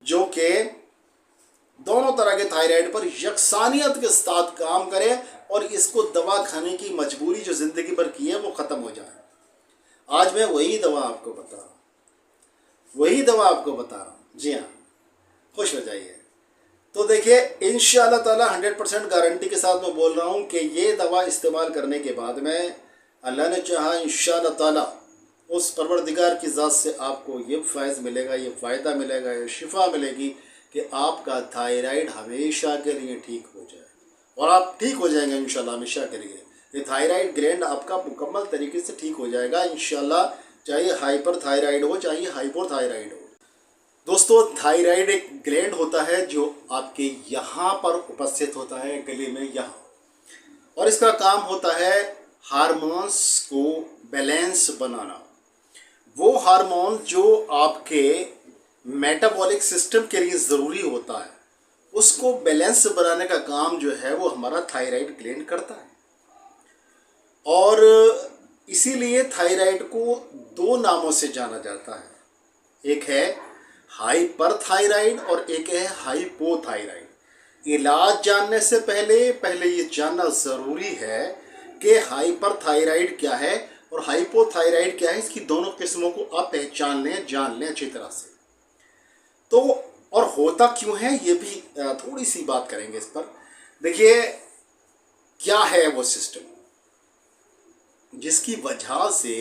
जो कि दोनों तरह के थायराइड पर यकसानियत के साथ काम करे और इसको दवा खाने की मजबूरी जो ज़िंदगी भर की है वो ख़त्म हो जाए। आज मैं वही दवा आपको बता रहा हूँ, जी हाँ, खुश हो जाइए। तो देखिए, इंशाअल्लाह ताला 100% गारंटी के साथ मैं बोल रहा हूँ कि ये दवा इस्तेमाल करने के बाद में अल्लाह ने चाहा इंशाअल्लाह ताला उस परवरदिगार की ज़ात से आपको ये फैज़ मिलेगा, ये फ़ायदा मिलेगा, ये शिफा मिलेगी कि आपका थायराइड हमेशा के लिए ठीक हो जाए और आप ठीक हो जाएंगे इंशाल्लाह हमेशा के लिए। ये थायराइड ग्लैंड आपका मुकम्मल तरीके से ठीक हो जाएगा इंशाल्लाह, चाहे हाइपर थायराइड हो चाहे हाइपोथायराइड हो। दोस्तों, थायराइड एक ग्लैंड होता है जो आपके यहाँ पर उपस्थित होता है, गले में यहाँ, और इसका काम होता है हार्मोन्स को बैलेंस बनाना। वो हार्मोन जो आपके मेटाबॉलिक सिस्टम के लिए ज़रूरी होता है उसको बैलेंस बनाने का काम जो है वो हमारा थायराइड ग्लैंड करता है। और इसीलिए थायराइड को दो नामों से जाना जाता है, एक है हाइपरथायराइड और एक है हाइपोथायराइड। इलाज जानने से पहले ये जानना ज़रूरी है कि हाइपरथायराइड क्या है और हाइपोथायराइड क्या है। इसकी दोनों किस्मों को आप पहचान लें, जान लें अच्छी तरह से। तो और होता क्यों है ये भी थोड़ी सी बात करेंगे इस पर। देखिए, क्या है वो सिस्टम जिसकी वजह से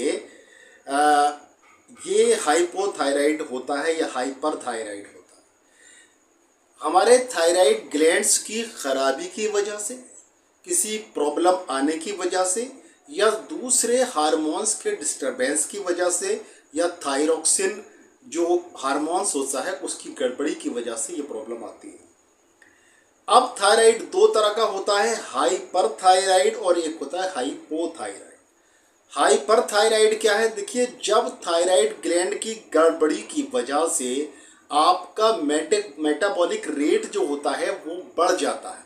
ये हाइपोथायराइड होता है या हाइपरथायराइड होता है। हमारे थायराइड ग्लैंड्स की खराबी की वजह से, किसी प्रॉब्लम आने की वजह से, या दूसरे हार्मोन्स के डिस्टरबेंस की वजह से, या थायरोक्सिन जो हार्मोन्स होता है उसकी गड़बड़ी की वजह से ये प्रॉब्लम आती है। अब थायराइड दो तरह का होता है, हाइपरथायराइड और एक होता है हाइपोथायराइड। हाइपरथायराइड क्या है? देखिए, जब थायराइड ग्लैंड की गड़बड़ी की वजह से आपका मेटाबॉलिक रेट जो होता है वो बढ़ जाता है।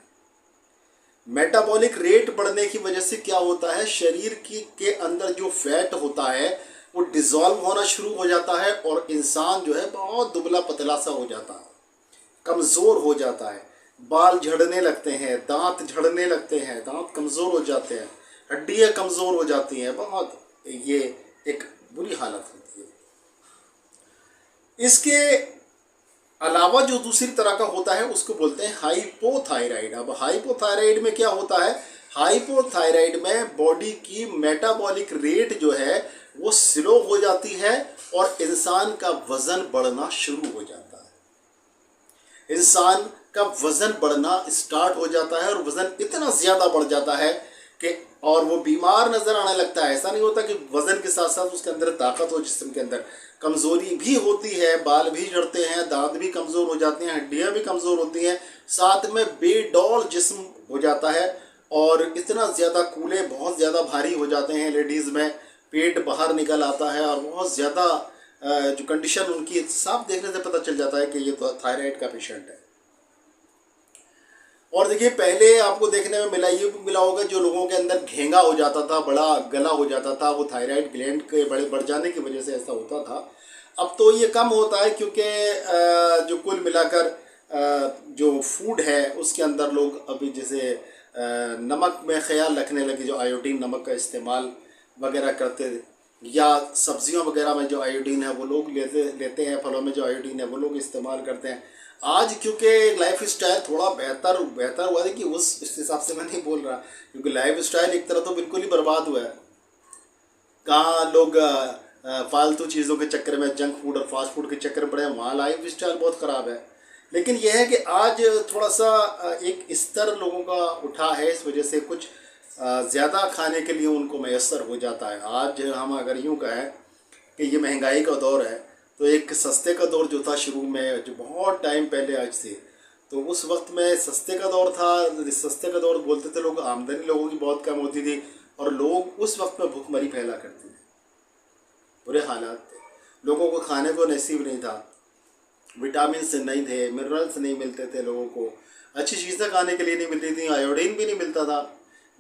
मेटाबॉलिक रेट बढ़ने की वजह से क्या होता है, शरीर के अंदर जो फैट होता है वो डिज़ोल्व होना शुरू हो जाता है और इंसान जो है बहुत दुबला पतला सा हो जाता है, कमज़ोर हो जाता है, बाल झड़ने लगते हैं, दांत झड़ने लगते हैं, दांत कमज़ोर हो जाते हैं, हड्डियाँ कमज़ोर हो जाती हैं, बहुत ये एक बुरी हालत होती है। इसके अलावा जो दूसरी तरह का होता है उसको बोलते हैं हाइपोथायराइड। अब हाइपोथायराइड में क्या होता है, हाइपोथायराइड में बॉडी की मेटाबॉलिक रेट जो है वो स्लो हो जाती है और इंसान का वज़न बढ़ना शुरू हो जाता है। इंसान का वज़न बढ़ना स्टार्ट हो जाता है और वज़न इतना ज़्यादा बढ़ जाता है कि और वो बीमार नज़र आने लगता है। ऐसा नहीं होता कि वज़न के साथ साथ उसके अंदर ताकत हो, जिस्म के अंदर कमज़ोरी भी होती है, बाल भी झड़ते हैं, दांत भी कमज़ोर हो जाते हैं, हड्डियाँ भी कमज़ोर होती हैं, साथ में बेडौल जिस्म हो जाता है और इतना ज़्यादा कूल्हे बहुत ज़्यादा भारी हो जाते हैं। लेडीज़ में पेट बाहर निकल आता है और बहुत ज़्यादा जो कंडीशन उनकी साफ देखने से पता चल जाता है कि ये तो थायराइड का पेशेंट है। और देखिए, पहले आपको देखने में मिला होगा जो लोगों के अंदर घेंगा हो जाता था, बड़ा गला हो जाता था, वो थायराइड ग्लैंड के बड़े बढ़ जाने की वजह से ऐसा होता था। अब तो ये कम होता है क्योंकि जो कुल मिलाकर जो फूड है उसके अंदर लोग अभी जैसे नमक में ख्याल रखने लगे, जो आयोडीन नमक का इस्तेमाल वगैरह करते, या सब्जियों वगैरह में जो आयोडीन है वो लोग लेते हैं, फलों में जो आयोडीन है वो लोग इस्तेमाल करते हैं। आज क्योंकि लाइफ स्टाइल थोड़ा बेहतर हुआ है कि उस हिसाब से मैं नहीं बोल रहा, क्योंकि लाइफ स्टाइल एक तरह तो बिल्कुल ही बर्बाद हुआ है। कहाँ लोग फालतू चीज़ों के चक्कर में, जंक फूड और फास्ट फूड के चक्कर में पड़े हैं, वहाँ लाइफ स्टाइल बहुत ख़राब है। लेकिन यह है कि आज थोड़ा सा एक स्तर लोगों का उठा है, इस वजह से कुछ ज़्यादा खाने के लिए उनको मैसर हो जाता है। आज हम अगर यूँ कहें कि ये महंगाई का दौर है, तो एक सस्ते का दौर जो था शुरू में, जो बहुत टाइम पहले आज से, तो उस वक्त में सस्ते का दौर था। सस्ते का दौर बोलते थे लोग, आमदनी लोगों की बहुत कम होती थी और लोग उस वक्त में भूखमरी फैला करते थे, बुरे हालात थे, लोगों को खाने को नसीब नहीं था, विटामिन से नहीं थे, मिनरल्स नहीं मिलते थे, लोगों को अच्छी चीज़ें खाने के लिए नहीं मिलती थी, आयोडीन भी नहीं मिलता था।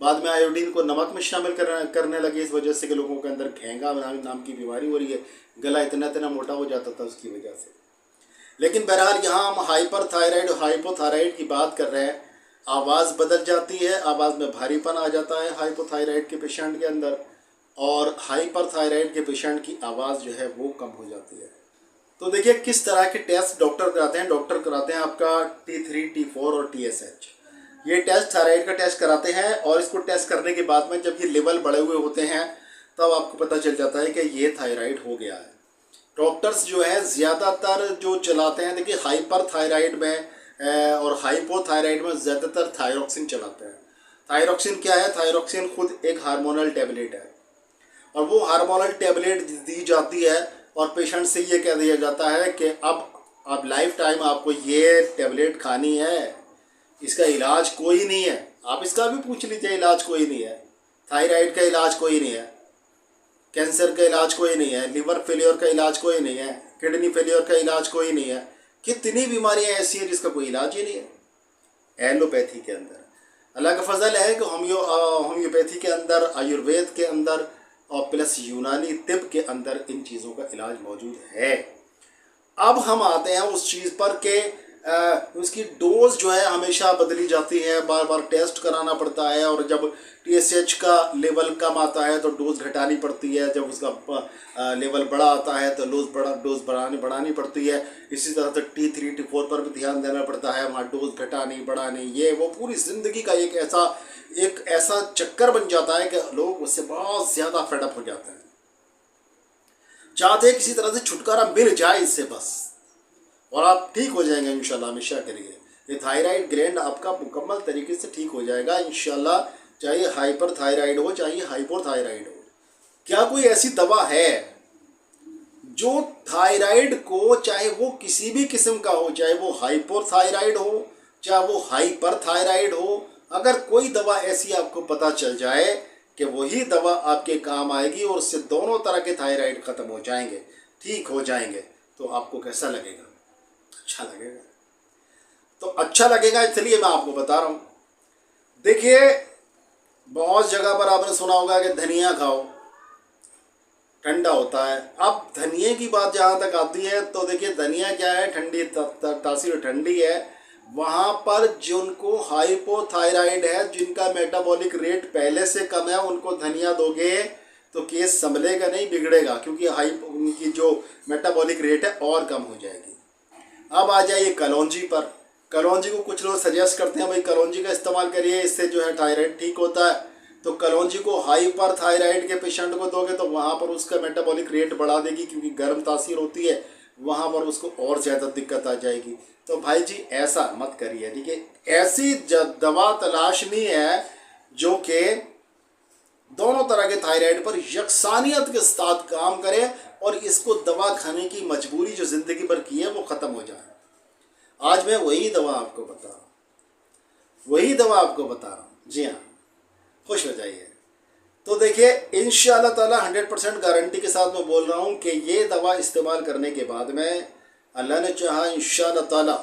बाद में आयोडीन को नमक में शामिल करने लगे, इस वजह से कि लोगों के अंदर घेंगा नाम की बीमारी हो रही है, गला इतना मोटा हो जाता था उसकी वजह से। लेकिन बहरहाल यहाँ हम हाइपर थायराइड और हाइपोथायराइड की बात कर रहे हैं। आवाज़ बदल जाती है, आवाज़ में भारीपन आ जाता है हाइपोथायराइड के पेशेंट के अंदर, और हाइपर थायराइड के पेशेंट की आवाज़ जो है वो कम हो जाती है। तो देखिए किस तरह के टेस्ट डॉक्टर कराते हैं। डॉक्टर कराते हैं आपका T3, T4 और TSH। ये टेस्ट थायराइड का टेस्ट कराते हैं, और इसको टेस्ट करने के बाद में जब ये लेवल बढ़े हुए होते हैं तब आपको पता चल जाता है कि ये थायराइड हो गया है। डॉक्टर्स जो है ज़्यादातर जो चलाते हैं, देखिए हाइपर थायराइड में और हाइपोथायराइड में ज़्यादातर थायरोक्सिन चलाते हैं। थायरोक्सिन क्या है? थायरोक्सिन खुद एक हार्मोनल टैबलेट है, और वो हार्मोनल टैबलेट दी जाती है और पेशेंट से ये कह दिया जाता है कि अब लाइफ टाइम आपको ये टैबलेट खानी है, इसका इलाज कोई नहीं है। आप इसका भी पूछ लीजिए, इलाज कोई नहीं है। थायराइड का इलाज कोई नहीं है, कैंसर का इलाज कोई नहीं है, लिवर फेलियर का इलाज कोई नहीं है, किडनी फेलियर का इलाज कोई नहीं है। कितनी बीमारियां ऐसी हैं जिसका कोई इलाज ही नहीं है एलोपैथी के अंदर। अल्लाह का फजल है कि होम्योपैथी के अंदर, आयुर्वेद के अंदर और प्लस यूनानी तिब के अंदर इन चीज़ों का इलाज मौजूद है। अब हम आते हैं उस चीज़ पर कि उसकी डोज जो है हमेशा बदली जाती है, बार बार टेस्ट कराना पड़ता है, और जब TSH का लेवल कम आता है तो डोज घटानी पड़ती है, जब उसका लेवल बड़ा आता है तो डोज बढ़ानी पड़ती है। इसी तरह से T3, T4 पर भी ध्यान देना पड़ता है, वहाँ डोज घटानी बढ़ानी, ये वो पूरी ज़िंदगी का एक ऐसा चक्कर बन जाता है कि लोग उससे बहुत ज़्यादा फेडअप हो जाते हैं, चाहते हैं किसी तरह से छुटकारा मिल जाए इससे बस, और आप ठीक हो जाएंगे इंशाल्लाह। हमेशा करिए, ये थायराइड ग्लैंड आपका मुकम्मल तरीके से ठीक हो जाएगा इंशाल्लाह, चाहे हाइपर थायराइड हो चाहे हाइपोथायराइड हो। क्या कोई ऐसी दवा है जो थायराइड को, चाहे वो किसी भी किस्म का हो, चाहे वो हाइपोथायराइड हो चाहे वो हाइपर थायराइड हो, अगर कोई दवा ऐसी आपको पता चल जाए कि वही दवा आपके काम आएगी और उससे दोनों तरह के थायराइड ख़त्म हो जाएंगे, ठीक हो जाएंगे, तो आपको कैसा लगेगा? अच्छा लगेगा। तो अच्छा लगेगा इसलिए मैं आपको बता रहा हूँ। देखिए बहुत जगह पर आपने सुना होगा कि धनिया खाओ, ठंडा होता है। अब धनिए की बात जहाँ तक आती है तो देखिए धनिया क्या है, ठंडी तासीर ठंडी है। वहाँ पर जिनको हाइपोथायराइड है, जिनका मेटाबॉलिक रेट पहले से कम है, उनको धनिया दोगे तो केस संभलेगा नहीं, बिगड़ेगा, क्योंकि उनकी जो मेटाबॉलिक रेट है और कम हो जाएगी। अब आ जाइए कलौंजी पर। कलौंजी को कुछ लोग सजेस्ट करते हैं भाई कलौंजी का इस्तेमाल करिए, इससे जो है थायराइड ठीक होता है। तो कलौंजी को हाइपर थायराइड के पेशेंट को दोगे तो वहाँ पर उसका मेटाबॉलिक रेट बढ़ा देगी, क्योंकि गर्म तासीर होती है, वहाँ पर उसको और ज़्यादा दिक्कत आ जाएगी। तो भाई जी ऐसा मत करिए, ठीक है। ऐसी दवा तलाशनी है जो कि दोनों तरह के थायराइड पर यकसानियत के साथ काम करे, और इसको दवा खाने की मजबूरी जो ज़िंदगी भर की है वो ख़त्म हो जाए। आज मैं वही दवा आपको बता रहा हूँ, जी हाँ, खुश हो जाइए। तो देखिए इंशाअल्लाह ताला 100% गारंटी के साथ मैं बोल रहा हूँ कि ये दवा इस्तेमाल करने के बाद में अल्लाह ने चाहा इंशाअल्लाह ताला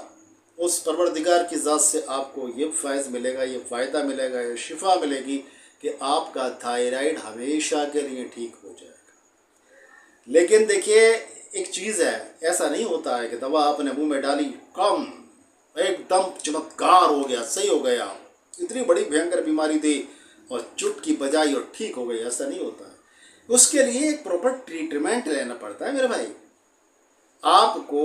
उस परवरदिगार की ज़ात से आपको ये फैज़ मिलेगा, ये फ़ायदा मिलेगा, ये शिफा मिलेगी कि आपका थायराइड हमेशा के लिए ठीक हो जाएगा। लेकिन देखिए एक चीज़ है, ऐसा नहीं होता है कि दवा आपने मुंह में डाली, कम एकदम चमत्कार हो गया, सही हो गया, इतनी बड़ी भयंकर बीमारी थी और चुटकी बजाई और ठीक हो गई, ऐसा नहीं होता है। उसके लिए एक प्रॉपर ट्रीटमेंट लेना पड़ता है मेरे भाई। आपको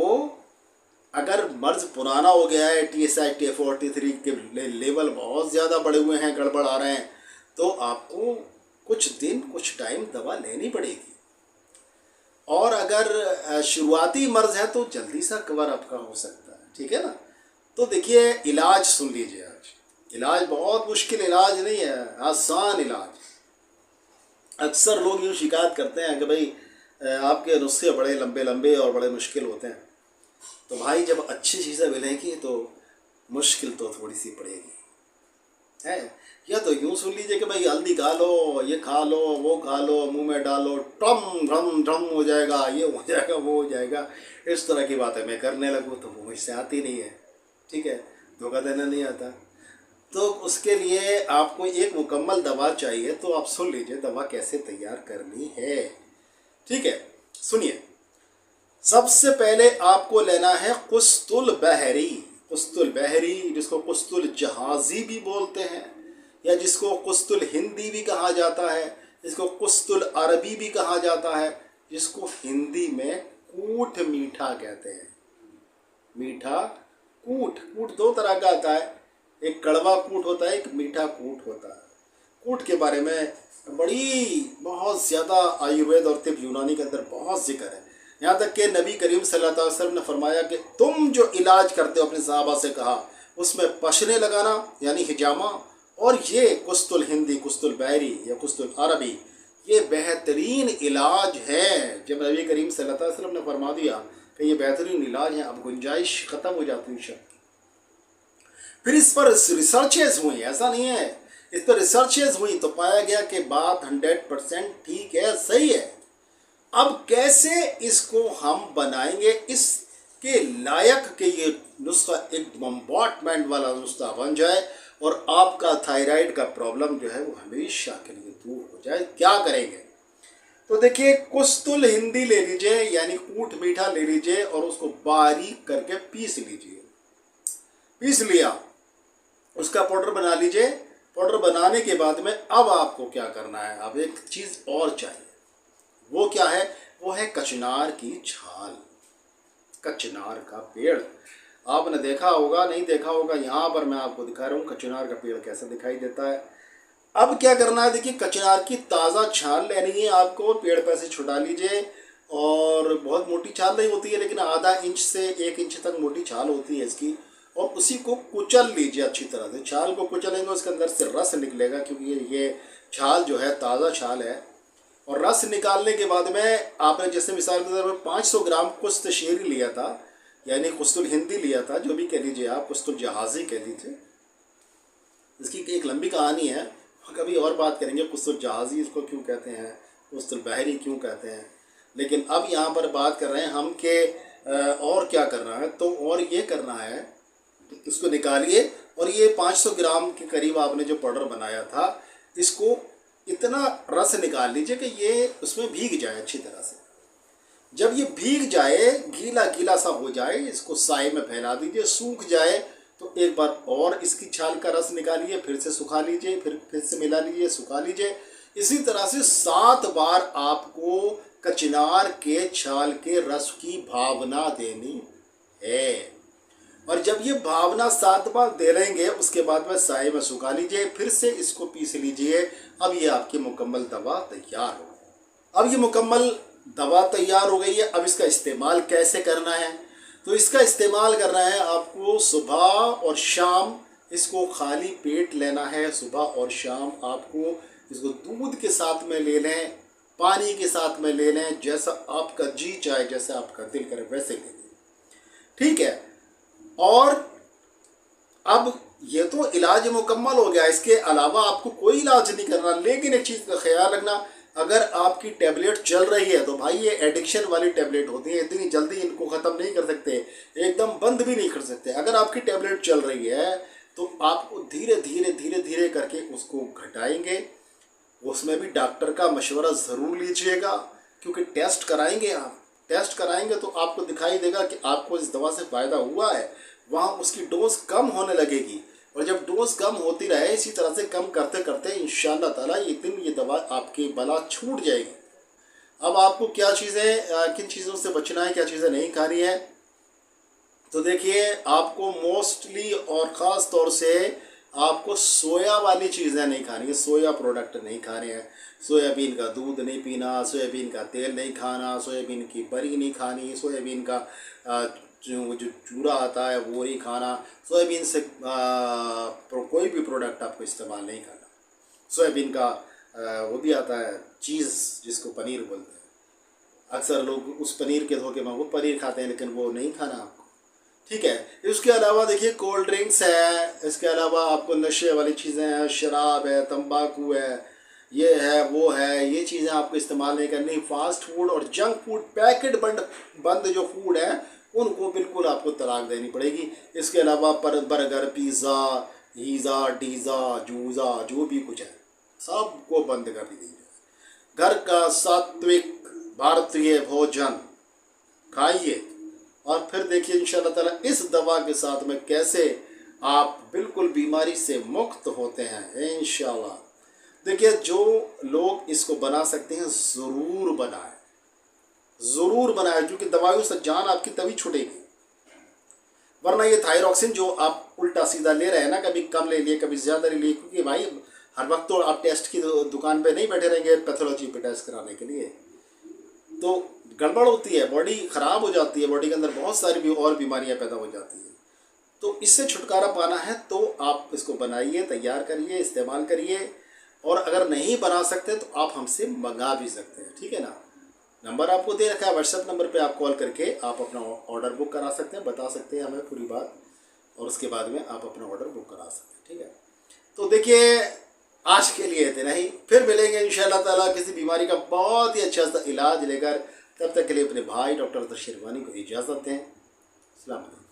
अगर मर्ज पुराना हो गया है, TSH, T4, T3 के लेवल बहुत ज़्यादा बढ़े हुए हैं, गड़बड़ आ रहे हैं, तो आपको कुछ दिन कुछ टाइम दवा लेनी पड़ेगी। और अगर शुरुआती मर्ज है तो जल्दी सा कवर आपका हो सकता है, ठीक है ना। तो देखिए इलाज सुन लीजिए, आज इलाज बहुत मुश्किल इलाज नहीं है, आसान इलाज। अक्सर लोग यूँ शिकायत करते हैं कि भाई आपके नुस्खे बड़े लंबे लंबे और बड़े मुश्किल होते हैं। तो भाई जब अच्छी चीज़ें मिलेंगी तो मुश्किल तो थोड़ी सी पड़ेगी, है। या तो यूँ सुन लीजिए कि भाई हल्दी खा लो, ये खा लो, वो खा लो, मुंह में डालो, टम ड्रम ड्रम हो जाएगा, ये हो जाएगा, वो हो जाएगा, इस तरह की बातें मैं करने लगूँ तो वो मुझसे आती नहीं है, ठीक है, धोखा देना नहीं आता। तो उसके लिए आपको एक मुकम्मल दवा चाहिए। तो आप सुन लीजिए दवा कैसे तैयार करनी है, ठीक है। सुनिए, सबसे पहले आपको लेना है कुस्तुल बहरी। कुस्तुल बहरी जिसको कुस्तुल जहाज़ी भी बोलते हैं, या जिसको कुस्तुल हिंदी भी कहा जाता है, जिसको कुस्तुल अरबी भी कहा जाता है, जिसको हिंदी में कूट मीठा कहते हैं। मीठा कूट, कूट दो तरह का आता है, एक कड़वा कूट होता है, एक मीठा कूट होता है। कूट के बारे में बहुत ज़्यादा आयुर्वेद और तिब यूनानी के अंदर बहुत जिक्र है। यहाँ तक कि नबी करीम सल्लल्लाहु अलैहि वसल्लम ने फरमाया कि तुम जो इलाज करते हो, अपने सहाबा से कहा, उसमें पशने लगाना यानी हिजामा, और ये कुस्तुल हिंदी, कुस्तुल बहरी या कुस्तुल अरबी, ये बेहतरीन इलाज है। जब नबी करीम सल्लल्लाहु अलैहि वसल्लम ने फरमा दिया कि ये बेहतरीन इलाज है, अब गुंजाइश ख़त्म हो जाती है शक। फिर इस पर रिसर्चेज हुई, ऐसा नहीं है, इस पर रिसर्चेज हुई तो पाया गया कि बात 100% ठीक है, सही है। अब कैसे इसको हम बनाएंगे इसके लायक कि ये नुस्खा एक बम्बार्टमेंट वाला नुस्खा बन जाए और आपका थायराइड का प्रॉब्लम जो है वो हमेशा के लिए दूर हो जाए। क्या करेंगे? तो देखिए, कुस्तुल हिंदी ले लीजिए यानी कूट मीठा ले लीजिए और उसको बारीक करके पीस लीजिए। पीस लिया, उसका पाउडर बना लीजिए। पाउडर बनाने के बाद में अब आपको क्या करना है, अब एक चीज़ और चाहिए। वो क्या है? वो है कचनार की छाल। कचनार का पेड़ आपने देखा होगा, नहीं देखा होगा, यहाँ पर मैं आपको दिखा रहा हूँ कचनार का पेड़ कैसे दिखाई देता है। अब क्या करना है, देखिए, कचनार की ताज़ा छाल लेनी है आपको, पेड़ पर से छुटा लीजिए। और बहुत मोटी छाल नहीं होती है, लेकिन आधा इंच से 1 इंच तक मोटी छाल होती है इसकी, और उसी को कुचल लीजिए अच्छी तरह से। छाल को कुचलेंगे, उसके अंदर से रस निकलेगा, क्योंकि ये छाल जो है ताज़ा छाल है। और रस निकालने के बाद में आपने जैसे मिसाल के तौर पर 500 ग्राम कुस्त शीरी लिया था, यानी कुस्तुल हिंदी लिया था, जो भी कह लीजिए आप, कुस्तुल जहाज़ी कह लीजिए। इसकी एक लंबी कहानी है, कभी और बात करेंगे। कुस्तुल जहाज़ी इसको क्यों कहते हैं, कुस्तुल बहरी क्यों कहते हैं, लेकिन अब यहाँ पर बात कर रहे हैं हम कि और क्या करना है। तो और ये करना है, इसको निकालिए और ये 500 ग्राम के करीब आपने जो पाउडर बनाया था, इसको इतना रस निकाल लीजिए कि ये उसमें भीग जाए अच्छी तरह से। जब ये भीग जाए, गीला गीला सा हो जाए, इसको साए में फैला दीजिए। सूख जाए तो एक बार और इसकी छाल का रस निकालिए, फिर से सुखा लीजिए, फिर से मिला लीजिए, सुखा लीजिए। इसी तरह से 7 बार आपको कचनार के छाल के रस की भावना देनी है। और जब ये भावना 7 बार दे लेंगे, उसके बाद में साए में सुखा लीजिए, फिर से इसको पीस लीजिए। अब ये आपकी मुकम्मल दवा तैयार हो। अब ये मुकम्मल दवा तैयार हो गई है। अब इसका इस्तेमाल कैसे करना है? तो इसका इस्तेमाल करना है आपको सुबह और शाम, इसको खाली पेट लेना है। सुबह और शाम आपको इसको दूध के साथ में ले लें, पानी के साथ में ले लें, जैसा आपका जी चाहे, जैसा आपका दिल करे वैसे ले लें, ठीक है। और अब ये तो इलाज मुकम्मल हो गया, इसके अलावा आपको कोई इलाज नहीं करना। लेकिन एक चीज़ का ख्याल रखना, अगर आपकी टैबलेट चल रही है तो भाई ये एडिक्शन वाली टैबलेट होती है, इतनी जल्दी इनको ख़त्म नहीं कर सकते, एकदम बंद भी नहीं कर सकते। अगर आपकी टैबलेट चल रही है तो आपको धीरे धीरे धीरे धीरे करके उसको घटाएंगे। उसमें भी डॉक्टर का मशवरा ज़रूर लीजिएगा, क्योंकि टेस्ट कराएंगे आप। टेस्ट कराएंगे तो आपको दिखाई देगा कि आपको इस दवा से फ़ायदा हुआ है। वहाँ उसकी डोज कम होने लगेगी, और जब डोज कम होती रहे, इसी तरह से कम करते करते इंशाअल्लाह ताला एक दिन ये दवा आपकी बला छूट जाएगी। अब आपको क्या चीज़ें, किन चीज़ों से बचना है, क्या चीज़ें नहीं खानी है, तो देखिए, आपको मोस्टली और ख़ास तौर से आपको सोया वाली चीज़ें नहीं खानी है, सोया प्रोडक्ट नहीं खाने हैं। सोयाबीन का दूध नहीं पीना, सोयाबीन का तेल नहीं खाना, सोयाबीन की बरी नहीं खानी, सोयाबीन का जो चूरा आता है वो नहीं खाना। सोयाबीन से कोई भी प्रोडक्ट आपको इस्तेमाल नहीं करना। सोयाबीन का वो भी आता है चीज़, जिसको पनीर बोलते हैं। अक्सर लोग उस पनीर के धोखे में वो पनीर खाते हैं, लेकिन वो नहीं खाना आपको, ठीक है। इसके अलावा देखिए, कोल्ड ड्रिंक्स है, इसके अलावा आपको नशे वाली चीज़ें हैं, शराब है, तंबाकू है, ये है वो है, ये चीज़ें आपको इस्तेमाल नहीं करनी। फास्ट फूड और जंक फूड, पैकेट बंद जो फूड है, उनको बिल्कुल आपको तलाक देनी पड़ेगी। इसके अलावा बर्गर, पिज़्ज़ा, हीज़ा, डीज़ा, जूज़ा, जो भी कुछ है, सबको बंद कर दीजिए। घर का सात्विक भारतीय भोजन खाइए और फिर देखिए इंशाअल्लाह ताला इस दवा के साथ में कैसे आप बिल्कुल बीमारी से मुक्त होते हैं इंशाअल्लाह। देखिए जो लोग इसको बना सकते हैं ज़रूर बनाएं, ज़रूर बनाएं, क्योंकि दवाइयों से जान आपकी तभी छूटेगी। वरना ये थायरॉक्सिन जो आप उल्टा सीधा ले रहे हैं ना, कभी कम ले लिए कभी ज़्यादा ले लिए, क्योंकि भाई हर वक्त तो आप टेस्ट की दुकान पे नहीं बैठे रहेंगे पैथोलॉजी पे टेस्ट कराने के लिए, तो गड़बड़ होती है, बॉडी ख़राब हो जाती है, बॉडी के अंदर बहुत सारी भी और बीमारियां पैदा हो जाती हैं। तो इससे छुटकारा पाना है तो आप इसको बनाइए, तैयार करिए, इस्तेमाल करिए, और अगर नहीं बना सकते तो आप हमसे मंगा भी सकते हैं, ठीक है ना। नंबर आपको दे रखा है, व्हाट्सएप नंबर पे आप कॉल करके आप अपना ऑर्डर बुक करा सकते हैं, बता सकते हैं हमें पूरी बात, और उसके बाद में आप अपना ऑर्डर बुक करा सकते हैं, ठीक है। तो देखिए आज के लिए इतना ही, फिर मिलेंगे इंशाअल्लाह ताला किसी बीमारी का बहुत ही अच्छा सा इलाज लेकर। तब तक के लिए अपने भाई डॉक्टर शेरवानी को इजाज़त दें। अस्सलाम वालेकुम।